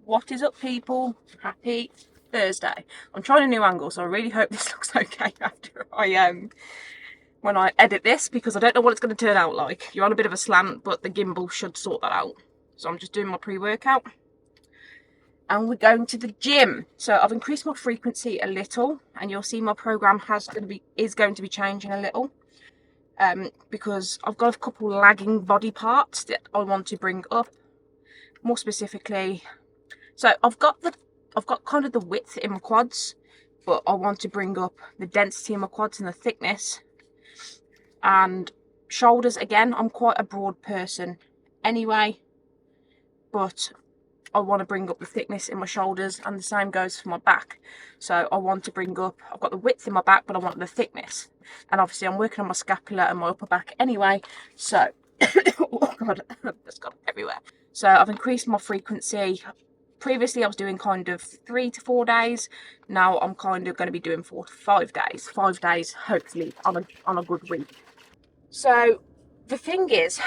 What is up, people? Happy Thursday. I'm trying a new angle, so I really hope this looks okay after when I edit this, because I don't know what it's going to turn out like. You're on a bit of a slant, but the gimbal should sort that out. So I'm just doing my pre-workout and we're going to the gym. So I've increased my frequency a little, and you'll see my program is going to be changing a little. Because I've got a couple lagging body parts that I want to bring up. More specifically, so I've got kind of the width in my quads, but I want to bring up the density in my quads and the thickness. And shoulders, again, I'm quite a broad person anyway, but I want to bring up the thickness in my shoulders, and the same goes for my back. So I want to bring up, I've got the width in my back, but I want the thickness. And obviously I'm working on my scapula and my upper back anyway, so oh god, that's got everywhere. So I've increased my frequency. Previously I was doing kind of 3 to 4 days. Now I'm kind of going to be doing 4 to 5 days. 5 days hopefully on a good week. So the thing is,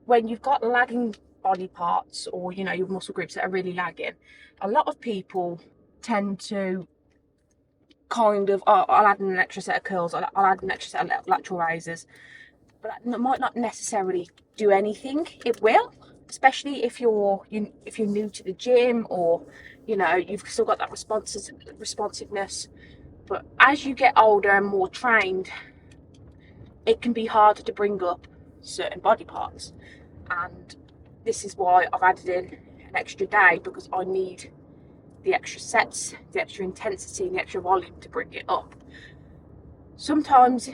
when you've got lagging body parts, or you know, your muscle groups that are really lagging, a lot of people tend to kind of, oh, I'll add an extra set of curls, I'll add an extra set of lateral raises, but that might not necessarily do anything. It will, especially if you're new to the gym, or you know, you've still got that responsiveness. But as you get older and more trained, it can be harder to bring up certain body parts, and this is why I've added in an extra day, because I need the extra sets, the extra intensity and the extra volume to bring it up. Sometimes,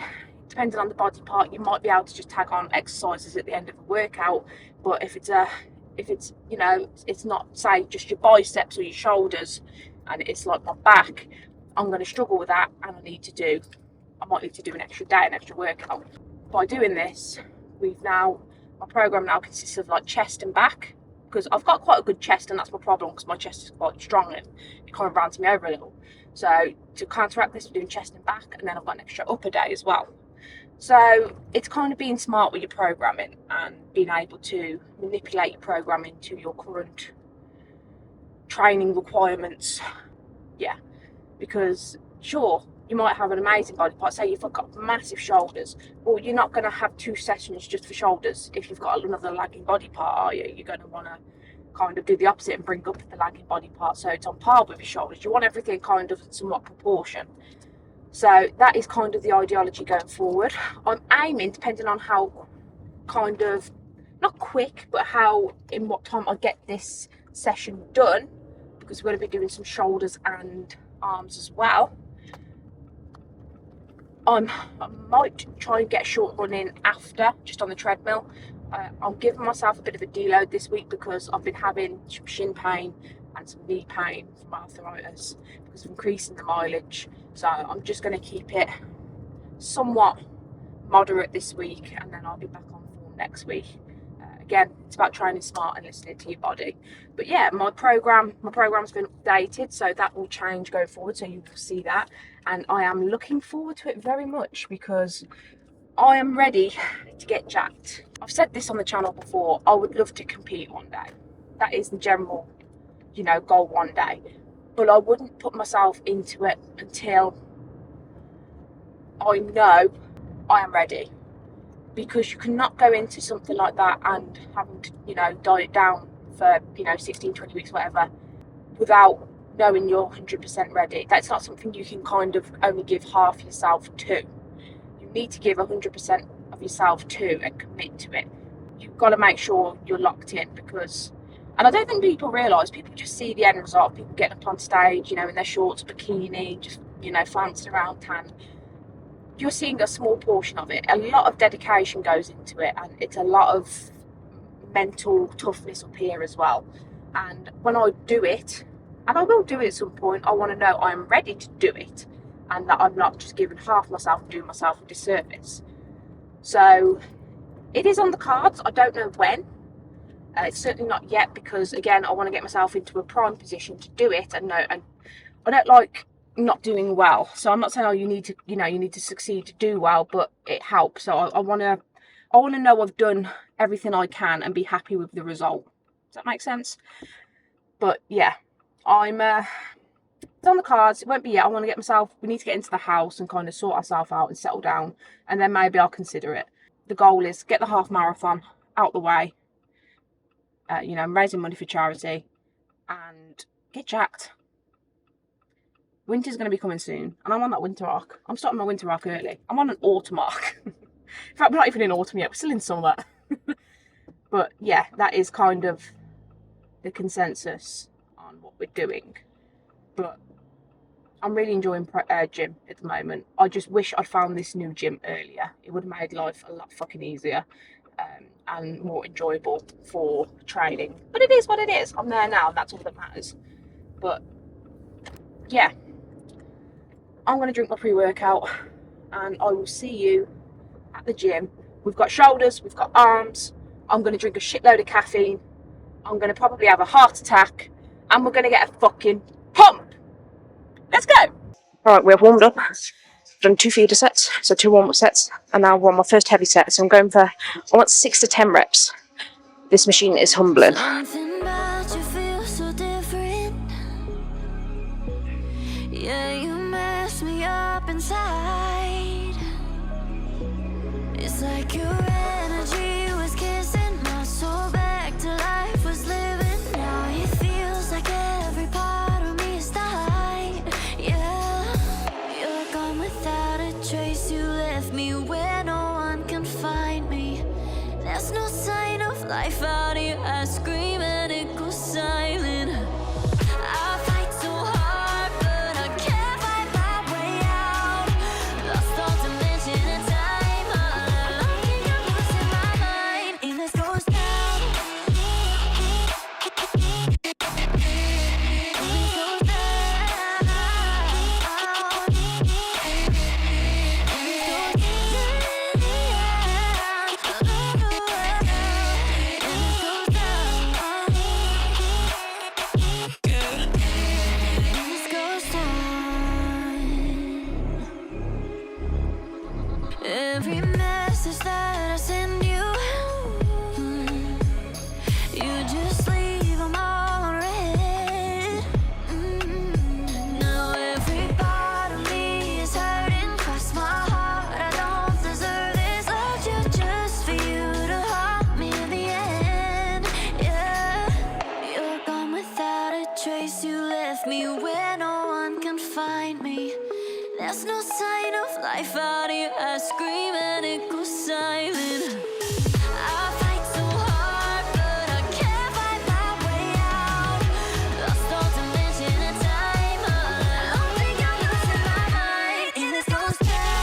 depending on the body part, you might be able to just tag on exercises at the end of a workout, but if it's you know, it's not, say, just your biceps or your shoulders, and it's like my back, I'm going to struggle with that, and I might need to do an extra day, an extra workout. By doing this, my program now consists of like chest and back, because I've got quite a good chest, and that's my problem, because my chest is quite strong and it kind of rounds me over a little. So to counteract this, we're doing chest and back, and then I've got an extra upper day as well. So it's kind of being smart with your programming and being able to manipulate your programming to your current training requirements. Yeah, because sure, you might have an amazing body part. Say you've got massive shoulders, well, you're not going to have 2 sessions just for shoulders. If you've got another lagging body part, are you? You're going to want to kind of do the opposite and bring up the lagging body part so it's on par with your shoulders. You want everything kind of somewhat proportion. So that is kind of the ideology going forward. I'm aiming, depending on how kind of, not quick, but in what time I get this session done, because we're going to be doing some shoulders and arms as well. I might try and get a short run in after, just on the treadmill. I'm giving myself a bit of a deload this week, because I've been having some shin pain and some knee pain from arthritis because of increasing the mileage. So I'm just going to keep it somewhat moderate this week, and then I'll be back on form next week. Again, it's about training smart and listening to your body. But yeah, my program's been updated, so that will change going forward, so you will see that. And I am looking forward to it very much, because I am ready to get jacked. I've said this on the channel before, I would love to compete one day. That is the general, you know, goal one day. But I wouldn't put myself into it until I know I am ready. Because you cannot go into something like that and having to, you know, diet down for, you know, 16, 20 weeks, whatever, without knowing you're 100% ready. That's not something you can kind of only give half yourself to. You need to give 100% of yourself to and commit to it. You've got to make sure you're locked in, because, and I don't think people realise, people just see the end result, people getting up on stage, you know, in their shorts, bikini, just, you know, flouncing around tan. You're seeing a small portion of it. A lot of dedication goes into it, and it's a lot of mental toughness up here as well. And when I do it, and I will do it at some point, I want to know I'm ready to do it, and that I'm not just giving half myself and doing myself a disservice. So it is on the cards. I don't know when. It's certainly not yet, because again, I want to get myself into a prime position to do it, and I don't like not doing well. So I'm not saying, oh, you need to succeed to do well, but it helps. So I want to know I've done everything I can and be happy with the result. Does that make sense? But yeah, I'm it's on the cards. It won't be yet. I want to get myself, we need to get into the house and kind of sort ourselves out and settle down, and then maybe I'll consider it. The goal is get the half marathon out the way. You know, I'm raising money for charity and get jacked. Winter's going to be coming soon, and I'm on that winter arc. I'm starting my winter arc early. I'm on an autumn arc. In fact, we're not even in autumn yet. We're still in summer. But yeah, that is kind of the consensus on what we're doing. But I'm really enjoying gym at the moment. I just wish I'd found this new gym earlier. It would have made life a lot fucking easier and more enjoyable for training. But it is what it is. I'm there now, and that's all that matters. But yeah, I'm going to drink my pre-workout, and I will see you at the gym. We've got shoulders, we've got arms. I'm going to drink a shitload of caffeine. I'm going to probably have a heart attack, and we're going to get a fucking pump. Let's go. All right, we've warmed up. Done 2 feeder sets, so 2 warm-up sets, and now we're on my first heavy set. So I'm going for, I want 6 to 10 reps. This machine is humbling. Something about you feels so different. Yeah, you mess me up inside. It's like your energy was kissing my soul back to life, was living. Now it feels like every part of me is died. Yeah, you're gone without a trace. You left me where no one can find me. There's no sign of life out here. I scream and it goes silent. I fight so hard, but I can't find my way out. Lost all dimension and time. All alone, you're losing my mind. And this goes down. And this goes down. Every message that I send you, you just leave them all unread. Now every part of me is hurting. Cross my heart, I don't deserve this. Loved you just for you to haunt me in the end. Yeah, you're gone without a trace. You left me where no one can find me. There's no sign of life out here. I scream and it goes silent. I fight so hard, but I can't find my way out. Lost all dimension and time. I don't think I'm losing my mind. And this goes down.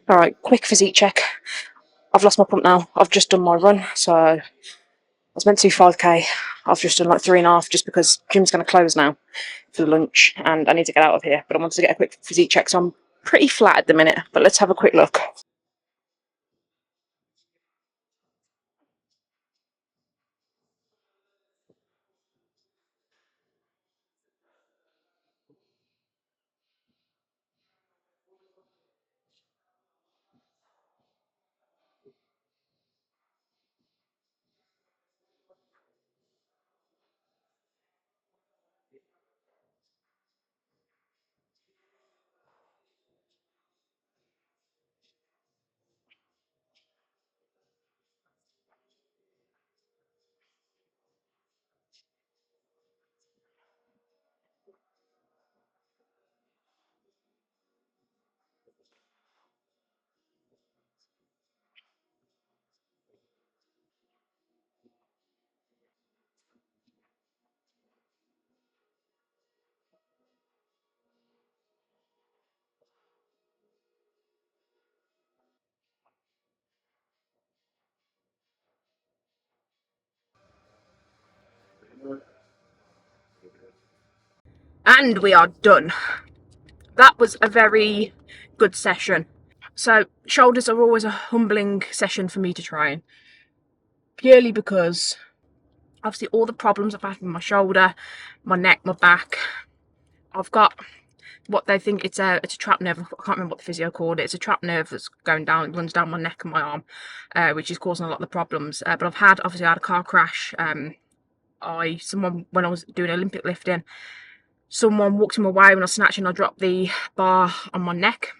All right, quick physique check. I've lost my pump now. I've just done my run, so I was meant to do 5k. I've just done like 3.5 just because gym's going to close now for lunch and I need to get out of here. But I wanted to get a quick physique check, so I'm pretty flat at the minute. But let's have a quick look. And we are done. That was a very good session. So shoulders are always a humbling session for me to train, purely because obviously all the problems I've had with my shoulder, my neck, my back. I've got what they think it's a trapped nerve. I can't remember what the physio called it. It's a trapped nerve that's going down, runs down my neck and my arm, which is causing a lot of the problems. But I've obviously had a car crash. When I was doing Olympic lifting, someone walked in my way when I was snatching. I dropped the bar on my neck.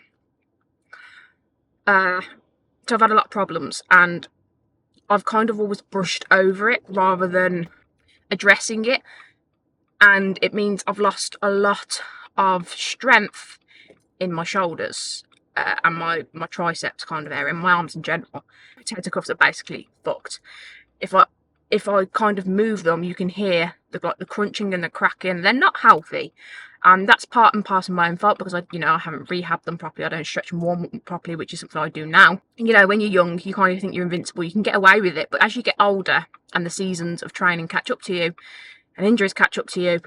So I've had a lot of problems, and I've kind of always brushed over it rather than addressing it, and it means I've lost a lot of strength in my shoulders and my triceps kind of area, my arms in general. Potato cuffs are basically fucked. If I kind of move them, you can hear the crunching and the cracking. They're not healthy, and that's part and parcel of my own fault because I haven't rehabbed them properly. I don't stretch and warm them properly, which is something I do now. When you're young, you kind of think you're invincible, you can get away with it, but as you get older and the seasons of training catch up to you and injuries catch up to you,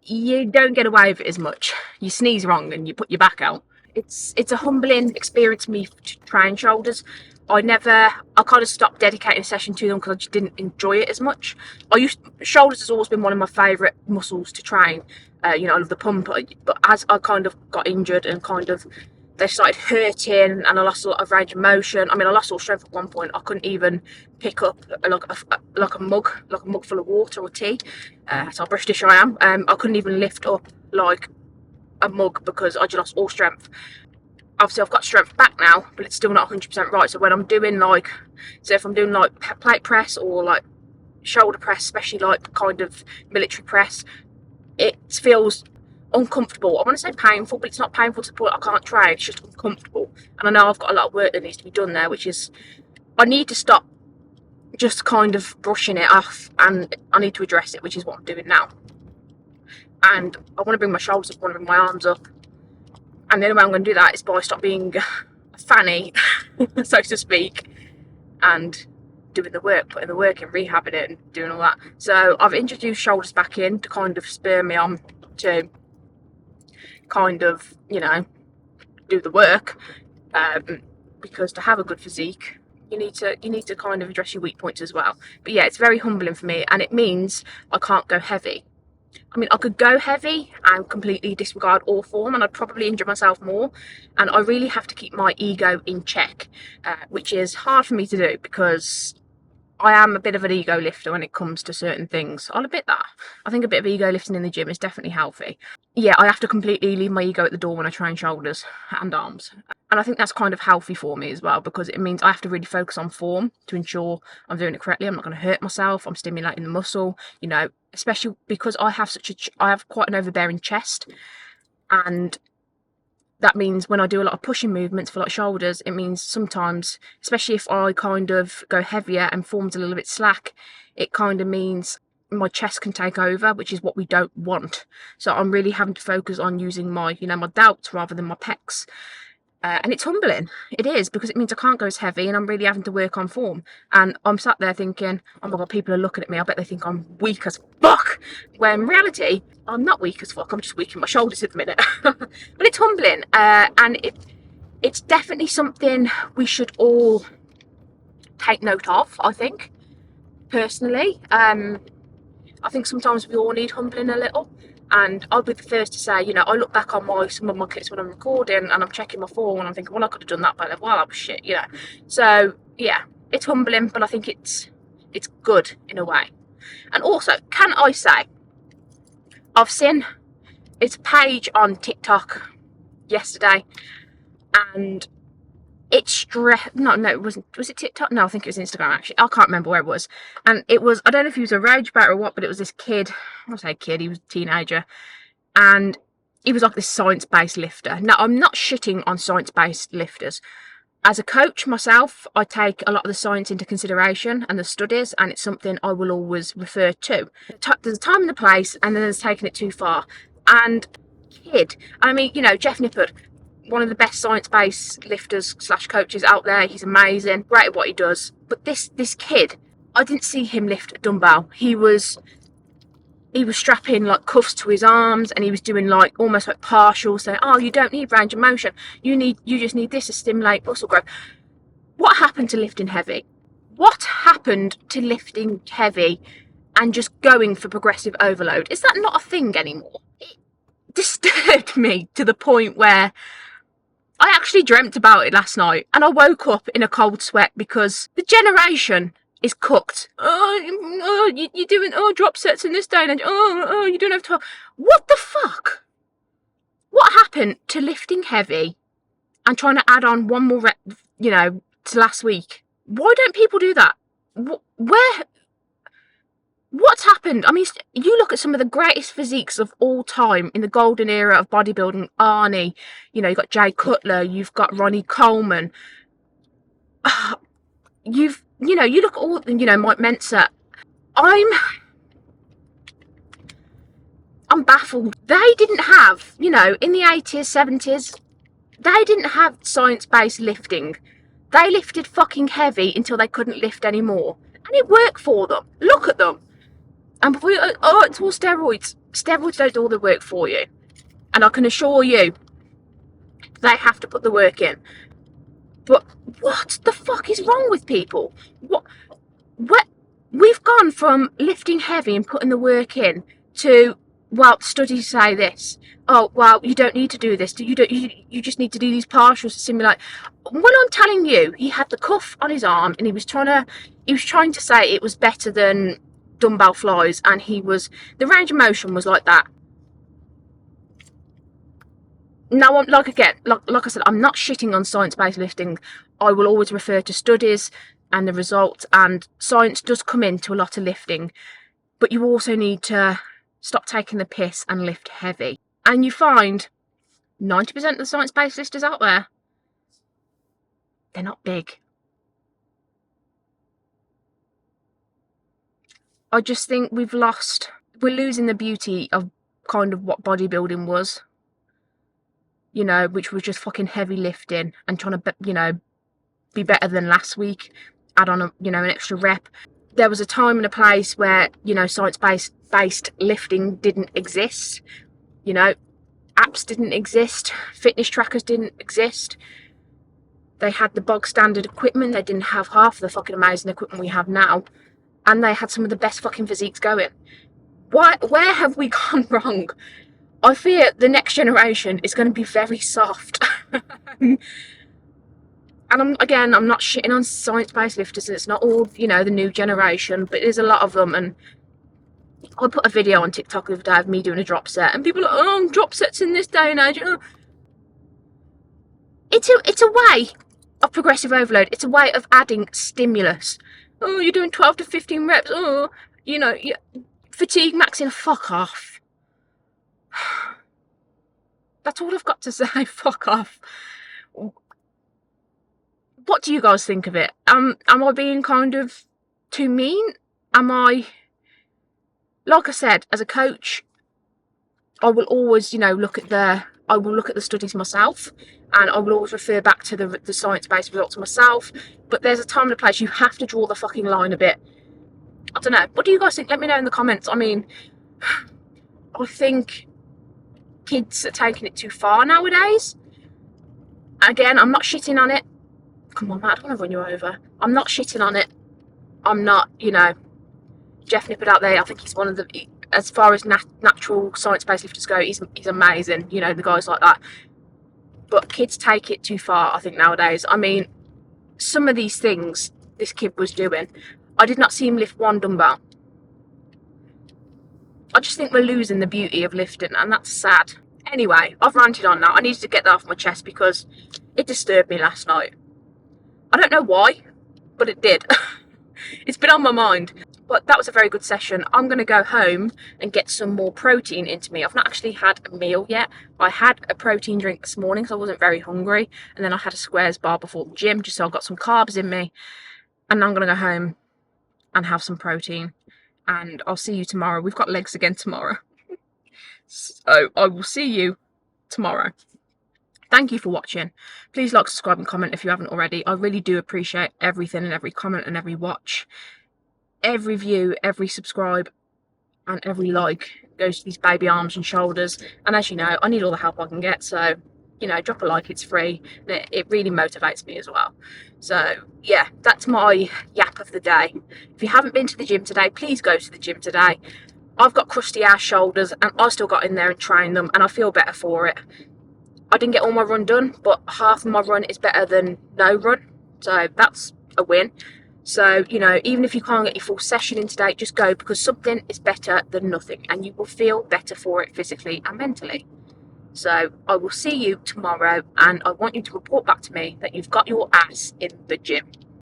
you don't get away with it as much. You sneeze wrong and you put your back out. It's a humbling experience for me to train shoulders. I kind of stopped dedicating a session to them because I just didn't enjoy it as much. Shoulders has always been one of my favourite muscles to train. I love the pump, but as I kind of got injured and they started hurting and I lost a lot of range of motion. I lost all strength at one point. I couldn't even pick up like a mug full of water or tea. That's how British I am. I couldn't even lift up like a mug because I just lost all strength. Obviously I've got strength back now, but it's still not 100% right. So when I'm doing if I'm doing like plate press or like shoulder press, especially like kind of military press, it feels uncomfortable. I want to say painful, but it's not painful to the point I can't train. It's just uncomfortable, and I know I've got a lot of work that needs to be done there, which is I need to stop just kind of brushing it off, and I need to address it, which is what I'm doing now. And I want to bring my shoulders up, I want to bring my arms up, and the only way I'm going to do that is by stop being a fanny, so to speak, and doing the work, putting the work in, rehabbing it and doing all that. So I've introduced shoulders back in to kind of spur me on to kind of do the work, because to have a good physique you need to kind of address your weak points as well. But yeah, it's very humbling for me, and it means I can't go heavy. I could go heavy and completely disregard all form, and I'd probably injure myself more, and I really have to keep my ego in check, which is hard for me to do because I am a bit of an ego lifter when it comes to certain things. I'll admit that. I think a bit of ego lifting in the gym is definitely healthy. Yeah, I have to completely leave my ego at the door when I train shoulders and arms. And I think that's kind of healthy for me as well, because it means I have to really focus on form to ensure I'm doing it correctly. I'm not going to hurt myself. I'm stimulating the muscle, especially because I have quite an overbearing chest, and that means when I do a lot of pushing movements for like shoulders, it means sometimes, especially if I kind of go heavier and form's a little bit slack, it kind of means my chest can take over, which is what we don't want. So I'm really having to focus on using my, my delts rather than my pecs. And it's humbling. It is, because it means I can't go as heavy and I'm really having to work on form. And I'm sat there thinking, oh my God, people are looking at me. I bet they think I'm weak as fuck. When in reality, I'm not weak as fuck. I'm just weak in my shoulders at the minute. But it's humbling. And it's definitely something we should all take note of, I think, personally. I think sometimes we all need humbling a little. And I'll be the first to say, you know, I look back on some of my clips when I'm recording and I'm checking my form and I'm thinking, well, I could have done that better. Well, that was shit, you know. So, yeah, it's humbling, but I think it's good in a way. And also, can I say, I've seen its page on TikTok yesterday, and it's no, it wasn't. Was it TikTok? No, I think it was Instagram, actually. I can't remember where it was. And it was, I don't know if he was a rage about or what, but it was this kid. I say kid, he was a teenager. And he was like this science-based lifter. Now, I'm not shitting on science-based lifters. As a coach myself, I take a lot of the science into consideration and the studies, and it's something I will always refer to. There's a time and a place, and then there's taking it too far. And kid, I mean, you know, Jeff Nippard, one of the best science-based lifters / coaches out there. He's amazing, great at what he does. But this kid, I didn't see him lift a dumbbell. He was strapping like cuffs to his arms, and he was doing like almost like partial, saying, oh, you don't need range of motion, you just need this to stimulate muscle growth. What happened to lifting heavy? What happened to lifting heavy and just going for progressive overload? Is that not a thing anymore? It disturbed me to the point where I actually dreamt about it last night, and I woke up in a cold sweat because the generation is cooked. You're doing drop sets in this day and age. You don't have time. What the fuck? What happened to lifting heavy and trying to add on one more rep, you know, to last week? Why don't people do that? What's happened? I mean, you look at some of the greatest physiques of all time in the golden era of bodybuilding. Arnie, you know, you've got Jay Cutler, you've got Ronnie Coleman. You look at all, you know, Mike Mensa. I'm baffled. They didn't have, you know, in the 80s, 70s, they didn't have science-based lifting. They lifted fucking heavy until they couldn't lift anymore. And it worked for them. Look at them. And before it's all steroids. Steroids don't do all the work for you. And I can assure you, they have to put the work in. But what the fuck is wrong with people? What we've gone from lifting heavy and putting the work in to, well, studies say this. Oh, well, you don't need to do this. You just need to do these partials to simulate. When I'm telling you, he had the cuff on his arm and he was trying to say it was better than dumbbell flies, and the range of motion was like that. Now, I'm like I said, I'm not shitting on science-based lifting. I will always refer to studies and the results, and science does come into a lot of lifting, but you also need to stop taking the piss and lift heavy. And you find 90% of the science-based lifters out there, they're not big. I just think we're losing the beauty of kind of what bodybuilding was, you know, which was just fucking heavy lifting and trying to, you know, be better than last week, add on an extra rep. There was a time and a place where, you know, science-based lifting didn't exist. You know, apps didn't exist, fitness trackers didn't exist. They had the bog standard equipment. They didn't have half the fucking amazing equipment we have now. And they had some of the best fucking physiques going. Where have we gone wrong? I fear the next generation is going to be very soft. And I'm not shitting on science-based lifters. It's not all, you know, the new generation, but there's a lot of them. And I put a video on TikTok the other day of me doing a drop set, and people are like, oh, drop sets in this day and age. Oh. It's a way of progressive overload. It's a way of adding stimulus. Oh, you're doing 12 to 15 reps. Oh, you know, fatigue maxing. Fuck off. That's all I've got to say. Fuck off. What do you guys think of it? Am I being kind of too mean? Like I said, as a coach, I will always, you know, look at the I will look at the studies myself, and I will always refer back to the science-based results myself. But there's a time and a place. You have to draw the fucking line a bit. I don't know. What do you guys think? Let me know in the comments. I mean, I think kids are taking it too far nowadays. Again, I'm not shitting on it. Come on, Matt, I don't want to run you over. I'm not shitting on it. I'm not, you know, Jeff Nippard out there. I think he's one of the, as far as natural science-based lifters go, he's amazing. You know, the guys like that. But kids take it too far, I think, nowadays. I mean, some of these things this kid was doing, I did not see him lift one dumbbell. I just think we're losing the beauty of lifting, and that's sad. Anyway, I've ranted on now. I needed to get that off my chest because it disturbed me last night. I don't know why, but it did. It's been on my mind. But that was a very good session. I'm going to go home and get some more protein into me. I've not actually had a meal yet. I had a protein drink this morning because I wasn't very hungry. And then I had a Squares bar before the gym just so I got some carbs in me. And now I'm going to go home and have some protein. And I'll see you tomorrow. We've got legs again tomorrow. So I will see you tomorrow. Thank you for watching. Please like, subscribe and comment if you haven't already. I really do appreciate everything and every comment and every watch. Every view, every subscribe and every like goes to these baby arms and shoulders. And as you know, I need all the help I can get. So, you know, drop a like, it's free. And it really motivates me as well. So, yeah, that's my yap of the day. If you haven't been to the gym today, please go to the gym today. I've got crusty ass shoulders and I still got in there and trained them and I feel better for it. I didn't get all my run done, but half of my run is better than no run. So that's a win. So, you know, even if you can't get your full session in today, just go because something is better than nothing and you will feel better for it physically and mentally. So I will see you tomorrow and I want you to report back to me that you've got your ass in the gym.